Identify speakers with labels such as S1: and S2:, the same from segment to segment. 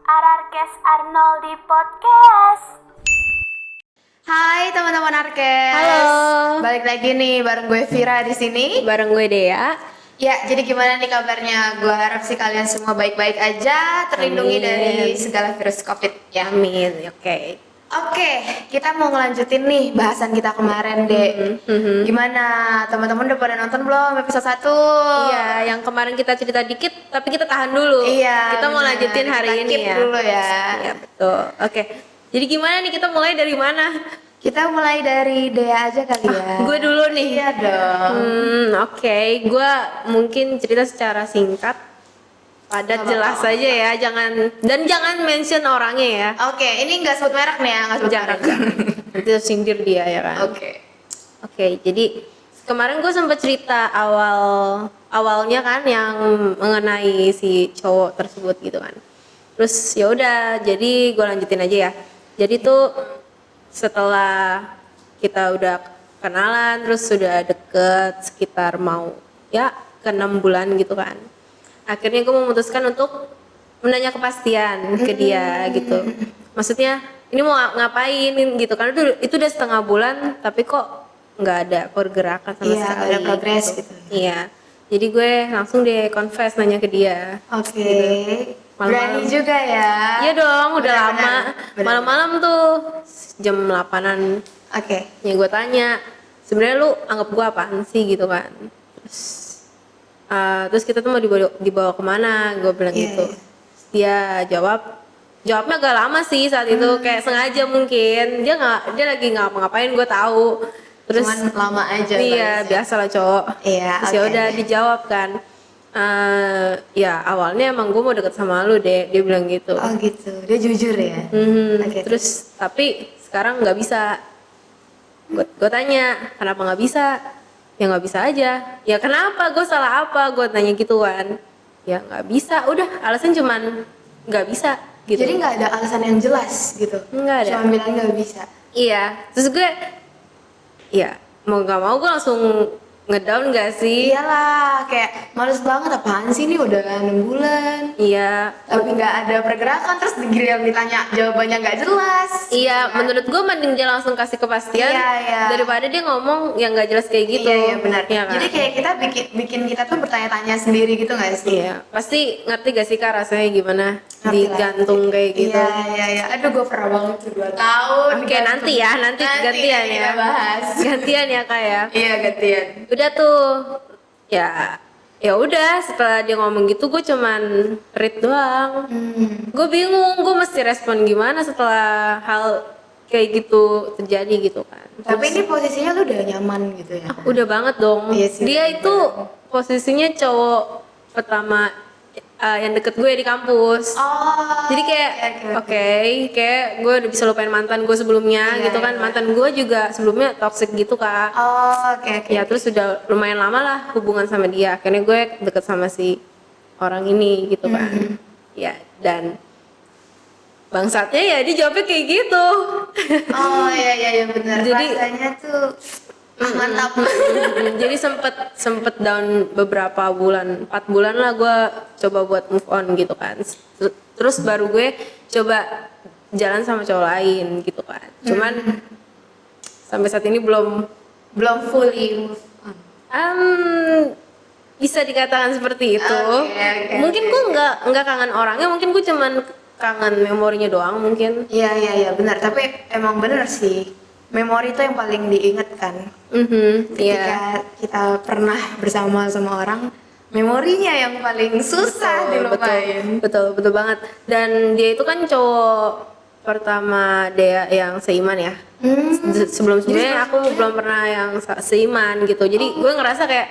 S1: Ararkes Arnoldi Podcast.
S2: Hai teman-teman Arkes.
S3: Halo.
S2: Balik lagi nih bareng gue Vira di sini.
S3: Bareng gue Dea.
S2: Ya, jadi gimana nih kabarnya? Gue harap sih kalian semua baik-baik aja, terlindungi
S3: Amin.
S2: dari segala virus Covid ya.
S3: Amin. Oke.
S2: Oke, kita mau ngelanjutin nih bahasan kita kemarin, Dek. Gimana? Teman-teman udah pada nonton belum episode 1?
S3: Iya, yang kemarin kita cerita dikit, tapi kita tahan dulu.
S2: Iya,
S3: Kita mau
S2: benar.
S3: lanjutin hari
S2: Kita
S3: ini
S2: keep
S3: ya.
S2: dulu ya.
S3: Iya, betul. Oke. Jadi gimana nih, kita mulai dari mana?
S2: Kita mulai dari Dea aja kali ya.
S3: Gue dulu nih.
S2: Iya dong.
S3: Oke. Gue mungkin cerita secara singkat, padat, jelas aja ya. Jangan mention orangnya ya.
S2: Oke, ini nggak sebut merek nih ya, nggak sebut
S3: Jangan.
S2: merek.
S3: Nanti sindir dia ya kan.
S2: Oke.
S3: Oke, jadi kemarin gue sempat cerita awalnya kan yang mengenai si cowok tersebut gitu kan. Terus ya udah, jadi gue lanjutin aja ya. Jadi tuh setelah kita udah kenalan, terus sudah deket sekitar mau ya ke 6 bulan gitu kan. Akhirnya gue memutuskan untuk menanya kepastian ke dia gitu. Maksudnya ini mau ngapain gitu kan, itu udah setengah bulan tapi kok nggak ada pergerakan sama
S2: Iya,
S3: sekali.
S2: nggak ada progres gitu.
S3: Iya, jadi gue langsung deh confess nanya ke dia.
S2: Oke.
S3: Malam-malam.
S2: Berani juga ya.
S3: Iya dong, udah
S2: Benar,
S3: lama.
S2: benar.
S3: Malam-malam tuh jam 8-an
S2: Oke.
S3: ya gue tanya, sebenarnya lu anggap gue apaan sih gitu kan. Terus kita tuh mau dibawa kemana, gue bilang
S2: Iya,
S3: gitu.
S2: iya.
S3: Dia jawabnya agak lama sih saat itu, kayak sengaja mungkin dia lagi nggak ngapain, gue tahu. Terus
S2: Cuman lama aja.
S3: iya,
S2: balasnya.
S3: biasalah cowok.
S2: Iya,
S3: Terus
S2: oke.
S3: ya udah dijawab kan. Ya awalnya emang gue mau deket sama lu deh, dia bilang gitu.
S2: Oh gitu. Dia jujur ya. Oke.
S3: Terus tapi sekarang nggak bisa. Gue tanya kenapa nggak bisa? Ya nggak bisa aja. Ya kenapa? Gue salah apa? Gue tanya gitu kan. Ya nggak bisa. Udah alasan cuman nggak bisa gitu.
S2: Jadi nggak ada alasan yang jelas gitu.
S3: Nggak ada.
S2: Cuma bilang nggak bisa.
S3: Iya. Terus gue, ya mau nggak mau gue langsung ngedown gak sih?
S2: Iyalah, kayak males banget apaan sih ini udah 6 bulan.
S3: Iya.
S2: Tapi nggak ada pergerakan, terus digiliran ditanya jawabannya nggak jelas.
S3: Iya, menurut gue mending dia langsung kasih kepastian
S2: Iya, iya.
S3: daripada dia ngomong yang nggak jelas kayak gitu.
S2: Iya, iya benar.
S3: Iya kan?
S2: Jadi kayak kita bikin kita tuh bertanya-tanya sendiri gitu nggak sih?
S3: Iya, pasti ngerti gak sih Kak rasanya gimana
S2: Ngerti lah.
S3: digantung kayak gitu.
S2: Iya, iya, iya. Aduh, gue pernah banget tuh 2 tahun.
S3: Oke,
S2: digantung.
S3: nanti ya, nanti gantian
S2: kita
S3: ya.
S2: bahas.
S3: Gantian ya Kak ya.
S2: Iya, gantian.
S3: Udah tuh, ya udah setelah dia ngomong gitu gue cuman read doang. Gue bingung, gue mesti respon gimana setelah hal kayak gitu terjadi gitu kan.
S2: Tapi ini posisinya lu udah nyaman gitu ya?
S3: Udah banget dong.
S2: Iya sih,
S3: Dia
S2: udah
S3: itu posisinya cowok pertama yang deket gue di kampus.
S2: Oh.
S3: Jadi kayak oke, kayak gue udah bisa lupain mantan gue sebelumnya
S2: Iya,
S3: gitu kan.
S2: iya.
S3: Mantan gue juga sebelumnya toxic gitu Kak.
S2: Oh, oke, oke.
S3: Ya terus udah lumayan lama lah hubungan sama dia. Akhirnya gue deket sama si orang ini gitu kan. Ya dan bangsatnya ya dia jawabnya kayak gitu.
S2: Oh, iya, iya, iya benar.
S3: Jadi-
S2: Rasanya tuh mantap.
S3: Jadi sempet down beberapa bulan, 4 bulan lah gue coba buat move on gitu kan. Terus baru gue coba jalan sama cowok lain gitu kan. Cuman sampai saat ini belum
S2: fully move on.
S3: bisa dikatakan seperti itu.
S2: Oke,
S3: Mungkin gue nggak kangen orangnya, mungkin gue cuman kangen memorinya doang mungkin.
S2: Iya, iya, iya benar. Tapi emang benar sih. Memori itu yang paling diingat kan.
S3: Iya.
S2: Ketika kita pernah bersama sama orang, memorinya yang paling susah dilupain.
S3: Betul banget. Dan dia itu kan cowok pertama Dea yang seiman ya. Sebelumnya aku belum pernah yang seiman gitu. Jadi gue ngerasa kayak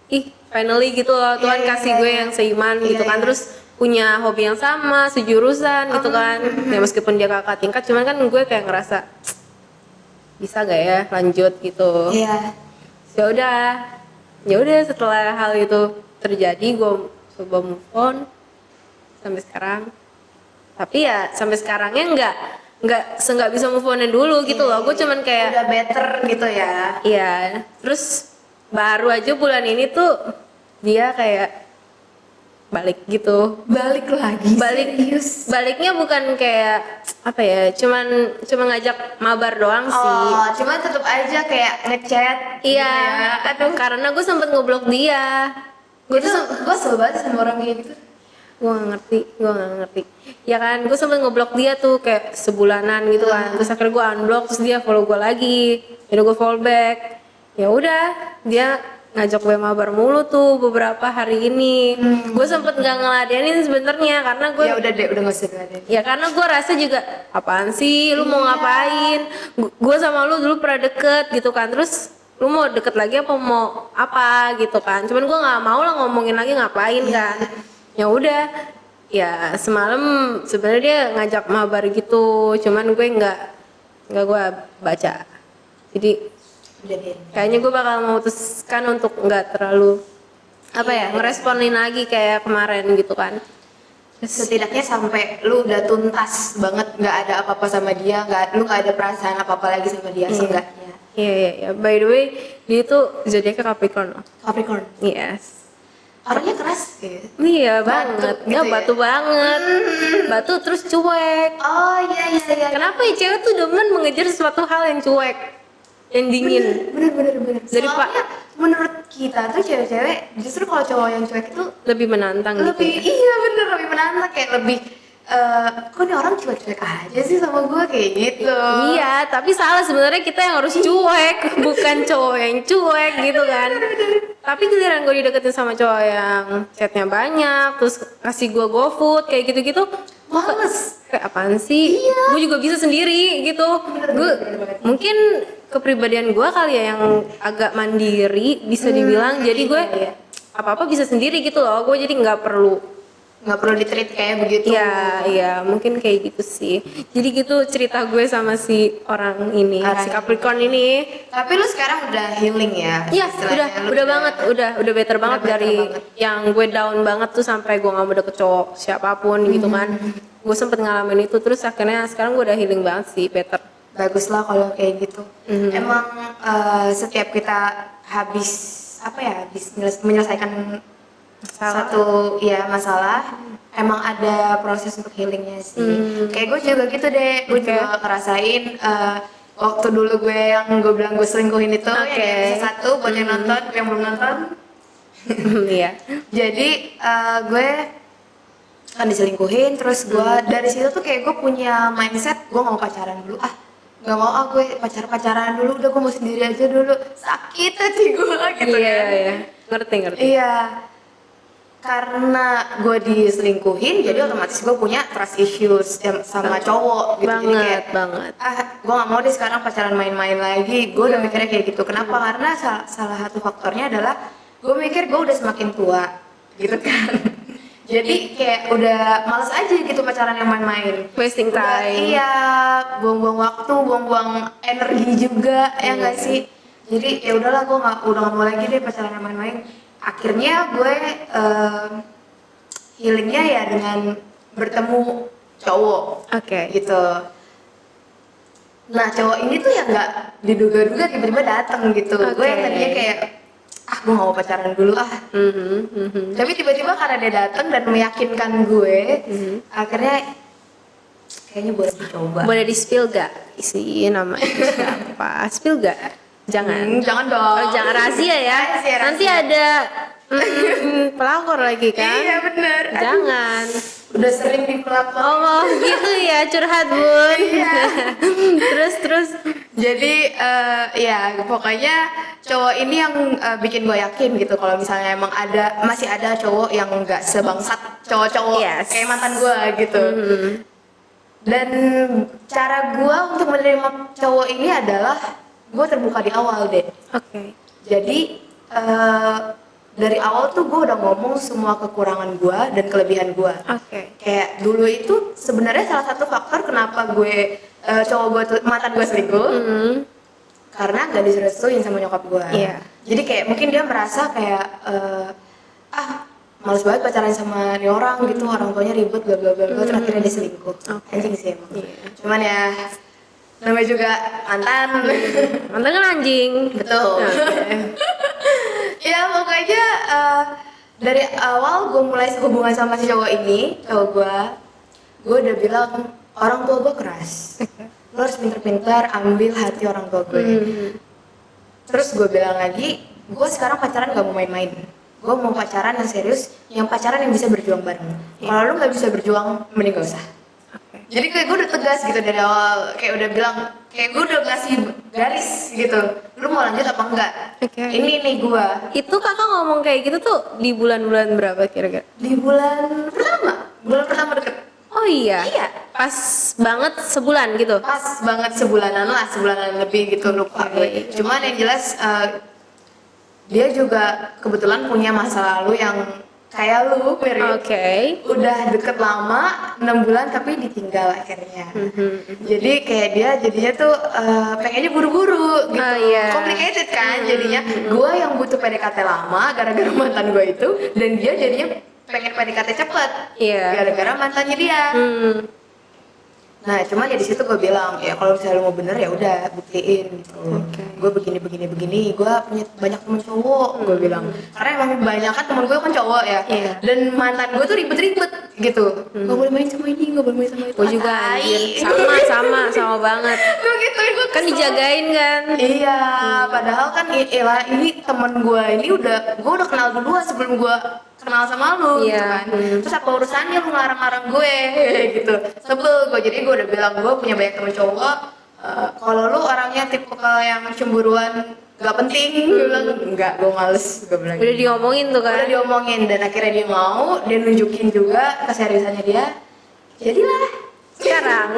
S3: ih finally gitu loh Tuhan
S2: Iya, iya,
S3: kasih
S2: iya,
S3: gue
S2: iya.
S3: yang seiman
S2: Iya,
S3: gitu kan.
S2: iya.
S3: Terus punya hobi yang sama, sejurusan gitu kan. Ya meskipun dia kakak tingkat, cuman kan gue kayak ngerasa bisa gak ya lanjut gitu.
S2: Iya.
S3: Ya udah setelah hal itu terjadi gue coba move on sampai sekarang. Tapi ya sampai sekarangnya nggak bisa move on dulu gitu loh. Gue cuman kayak
S2: Udah better gitu ya.
S3: iya. Terus baru aja bulan ini tuh dia kayak balik gitu.
S2: Balik lagi.
S3: Balik
S2: serius.
S3: baliknya bukan kayak apa ya, cuma ngajak mabar doang sih.
S2: Oh, cuma tetap aja kayak ngechat.
S3: Iya,
S2: gitu ya.
S3: aduh karena gue sempet ngeblok dia.
S2: Gue sebel banget sama orang kayak gitu.
S3: Gue gak ngerti ya kan. Gue sempet ngeblok dia tuh kayak sebulanan gitu kan, terus akhirnya gue unblock, terus dia follow gue lagi, jadi gue follow back. Ya udah, dia ngajak gue mabar mulu tuh beberapa hari ini. Gue sempet nggak ngeladenin sebenarnya karena gue
S2: Ya udah deh, udah gak usah ngeladenin.
S3: ya karena gue rasa juga apaan sih lu mau ngapain. Gue sama lu dulu pernah deket gitu kan, terus lu mau deket lagi apa mau apa gitu kan. Cuman gue nggak mau lah ngomongin lagi ngapain kan. Ya udah, ya semalam sebenarnya dia ngajak mabar gitu, cuman gue nggak gue baca. Jadi
S2: Udah deh.
S3: kayaknya gue bakal memutuskan untuk nggak terlalu apa ya ngeresponin lagi kayak kemarin gitu kan.
S2: Setidaknya sampai lu udah tuntas banget, nggak ada apa-apa sama dia, lu nggak ada perasaan apa-apa lagi sama dia, seenggaknya.
S3: Iya. By the way, dia tuh zodiaknya Capricorn loh.
S2: Capricorn.
S3: Yes.
S2: Orangnya keras ya?
S3: Iya
S2: Batu
S3: banget,
S2: gitu
S3: nggak
S2: ya?
S3: batu banget, batu terus cuek.
S2: Oh iya.
S3: Kenapa ya cewek tuh demen mengejar sesuatu hal yang cuek, yang dingin?
S2: Bener.
S3: Dari
S2: Soalnya menurut kita tuh cewek-cewek justru kalau cowok yang cuek itu
S3: Lebih menantang gitu.
S2: lebih, iya bener, lebih menantang, kayak lebih kok nih orang cuek-cuek aja sih sama gue, kayak gitu.
S3: Iya, tapi salah sebenarnya kita yang harus cuek, bukan cowok yang cuek gitu kan. Tapi giliran gue dideketin sama cowok yang chatnya banyak, terus kasih gue GoFood kayak gitu-gitu,
S2: Males.
S3: kayak apaan sih? Gue juga bisa sendiri gitu. Gue mungkin kepribadian gue kali ya yang agak mandiri bisa dibilang. Jadi gue
S2: iya.
S3: apa-apa bisa sendiri gitu loh. Gue jadi nggak perlu.
S2: Nggak perlu di-treat kayak begitu.
S3: Iya, mungkin kayak gitu sih. Jadi gitu cerita gue sama si orang ini, si Capricorn ini.
S2: Tapi lu sekarang udah healing ya?
S3: Iya,
S2: Istilahnya lu
S3: udah banget, udah better banget
S2: better
S3: dari
S2: banget.
S3: yang gue down banget tuh sampai gue nggak mau deket cowok siapapun gitu kan. Gue sempet ngalamin itu, terus akhirnya sekarang gue udah healing banget sih, better.
S2: Bagus lah kalau kayak gitu. Emang setiap kita habis menyelesaikan satu ya masalah, emang ada proses untuk healingnya sih. Kayak gue juga gitu deh, gue juga ngerasain waktu dulu gue yang gue bilang gue selingkuhin itu, yang di episode 1 buat yang nonton, yang belum nonton.
S3: Iya.
S2: Jadi gue kan diselingkuhin, terus gue dari situ tuh kayak gue punya mindset gue nggak mau pacaran dulu, nggak mau gue pacaran dulu, udah gue mau sendiri aja dulu, sakit hati gue gitu kan.
S3: Iya, ngerti.
S2: Iya, karena gue diselingkuhin jadi otomatis gue punya trust issues sama cowok gitu. Jadi kayak
S3: banget.
S2: gue nggak mau deh sekarang pacaran main-main lagi. Gue udah mikirnya kayak gitu. Kenapa? Karena salah satu faktornya adalah gue mikir gue udah semakin tua gitu kan. Jadi kayak udah males aja gitu pacaran yang main-main,
S3: Wasting time.
S2: Iya, buang-buang waktu, buang-buang energi juga, ya nggak sih. Jadi ya udahlah, gue udah nggak mau lagi deh pacaran yang main-main. Akhirnya gue healingnya ya dengan bertemu cowok,
S3: Oke.
S2: gitu. Nah cowok ini tuh ya nggak diduga-duga tiba-tiba datang gitu. Gue yang tadinya kayak gue nggak mau pacaran dulu tapi tiba-tiba karena dia datang dan meyakinkan gue, akhirnya kayaknya boleh dicoba.
S3: Boleh di spill gak isi namanya siapa? Spill gak? Jangan.
S2: Jangan dong.
S3: Oh, jangan rahasia ya.
S2: Rahasia.
S3: Nanti ada pelakor lagi kan?
S2: Iya bener.
S3: Jangan.
S2: Udah sering dipelakor.
S3: Oh gitu ya, curhat bun.
S2: Iya.
S3: terus.
S2: Jadi ya pokoknya cowok ini yang bikin gue yakin gitu kalau misalnya emang masih ada cowok yang nggak sebangsat cowok-cowok kayak mantan gue gitu. Dan cara gue untuk menerima cowok ini adalah gue terbuka di awal deh.
S3: Oke.
S2: Jadi dari awal tuh gue udah ngomong semua kekurangan gue dan kelebihan gue.
S3: Oke.
S2: Kayak dulu itu sebenarnya salah satu faktor kenapa gue cowok gue tuh mantan gue selingkuh, karena gak direstuin sama nyokap gue.
S3: Iya.
S2: Jadi kayak mungkin dia merasa kayak males banget pacaran sama nih orang gitu, orang tuanya ribet bla bla bla, terus akhirnya dia selingkuh. Anjing sih emang. Cuman ya namanya juga mantan.
S3: Mantan kan anjing.
S2: Betul. Ya pokoknya dari awal gue mulai hubungan sama si cowok ini, gue udah bilang orang tua gue keras. Lo harus pinter-pinter ambil hati orang tua gue. Terus gue bilang lagi, gue sekarang pacaran gak mau main-main. Gue mau pacaran yang serius, yang pacaran yang bisa berjuang bareng. Kalau lu gak bisa berjuang, mending gak usah. Jadi kayak gue udah tegas gitu dari awal, kayak udah bilang, kayak gue udah ngasih garis gitu. Lu mau lanjut apa enggak? Ini nih gue.
S3: Itu kakak ngomong kayak gitu tuh di bulan-bulan berapa kira-kira?
S2: Di bulan pertama deket.
S3: Oh iya?
S2: Iya.
S3: Pas banget sebulan gitu?
S2: Pas banget sebulanan lebih gitu, lupa gue. Cuman yang jelas dia juga kebetulan punya masa lalu yang kayak lu, Mary. Udah deket lama, 6 bulan tapi ditinggal akhirnya. Jadi kayak dia jadinya tuh pengennya buru-buru gitu. Complicated kan jadinya. Gua yang butuh PDKT lama gara-gara mantan gua itu, dan dia jadinya pengen PDKT cepet gara-gara mantannya dia. Nah, cuman ya di situ gue bilang, ya kalau misalnya lu mau bener ya udah buktiin gitu. Gue begini, gue punya banyak temen cowok, gue bilang. Karena emang banyak kan temen gue kan cowok ya. Dan mantan gue tuh ribet-ribet gitu. Gak boleh main sama ini, gak boleh main sama itu.
S3: Gue juga anjir, sama banget.
S2: Gue gituin, gue
S3: kan dijagain kan.
S2: Iya, padahal kan ini temen gue ini gue udah kenal duluan sebelum gue kenal sama lu gitu kan. Terus apa urusannya lu ngelarang-larang gue gitu. Sebel gue, jadi gue udah bilang gue punya banyak temen cowok. Kalau lu orangnya tipe yang cemburuan gak penting, gue bilang enggak, gue males, gue bilang.
S3: Udah diomongin tuh kan?
S2: Udah diomongin, dan akhirnya dia mau, dia nunjukin juga keseriusannya dia. Jadilah
S3: sekarang.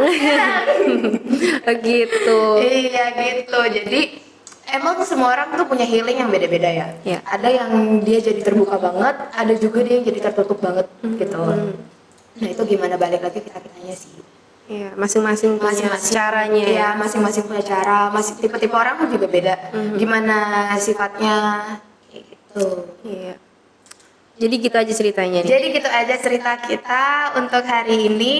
S3: Gitu.
S2: Iya gitu, jadi emang semua orang tuh punya healing yang beda-beda ya. Ada yang dia jadi terbuka banget, ada juga dia yang jadi tertutup banget gitu. Nah itu gimana, balik lagi kita-kitanya sih.
S3: Iya, masing-masing punya caranya.
S2: Iya, masing-masing punya cara, tipe-tipe orang juga beda. Gimana sifatnya gitu.
S3: Iya. Jadi gitu aja ceritanya nih.
S2: Jadi gitu aja cerita kita untuk hari ini.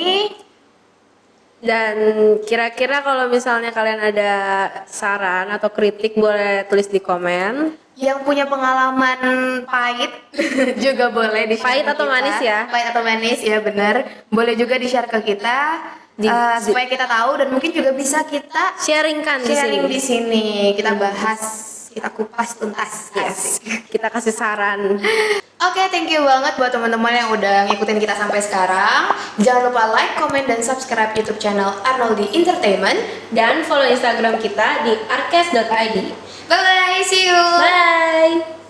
S3: Dan kira-kira kalau misalnya kalian ada saran atau kritik boleh tulis di komen.
S2: Yang punya pengalaman pahit juga boleh di-share.
S3: Pahit atau manis ya?
S2: Pahit atau manis ya, benar. Boleh juga di-share ke kita supaya kita tahu, dan mungkin juga bisa kita
S3: sharing
S2: di sini. Kita bahas, kita kupas tuntas.
S3: Kita kasih saran.
S2: Oke, thank you banget buat teman-teman yang udah ngikutin kita sampai sekarang. Jangan lupa like, comment, dan subscribe YouTube channel Arnoldi Entertainment,
S3: dan follow Instagram kita di arkes.id.
S2: Bye bye, see you.
S3: Bye.